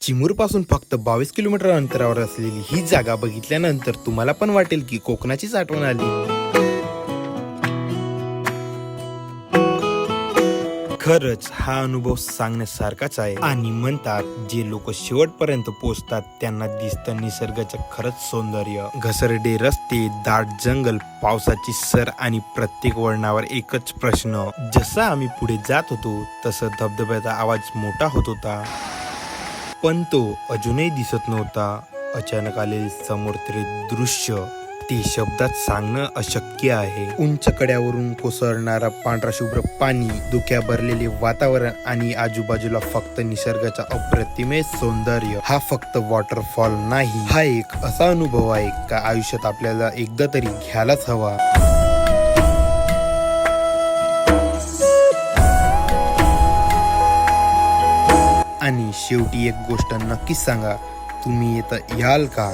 चिमूर पासून फक्त 22 किलोमीटर अंतरावर असलेली ही जागा बघितल्यानंतर तुम्हाला पण वाटेल की कोकणाचीच आठवण आली. खरंच हा अनुभव सांगण्यासारखाच आहे. आणि म्हणतात जे लोक शेवटपर्यंत पोहोचतात त्यांना दिसतं निसर्गाचं खरंच सौंदर्य. घसरडे रस्ते, दाट जंगल, पावसाची सर आणि प्रत्येक वळणावर एकच प्रश्न. जसं आम्ही पुढे जात होतो तसं धबधब्याचा आवाज मोठा होत होता, पण तो अजूनही दिसत नव्हता. अचानक आलेले समोर ते दृश्य ते शब्दात सांगणं अशक्य आहे. उंच कड्यावरून कोसळणारा पांढरा शुभ्र पाणी, धुक्या भरलेले वातावरण आणि आजूबाजूला फक्त निसर्गाचा अप्रतिम सौंदर्य. हा फक्त वॉटरफॉल नाही, हा एक असा अनुभव आहे का आयुष्यात आपल्याला एकदा तरी घ्यायलाच हवा. आणि शेवटी एक गोष्ट नक्कीच सांगा, तुम्ही इथं याल का?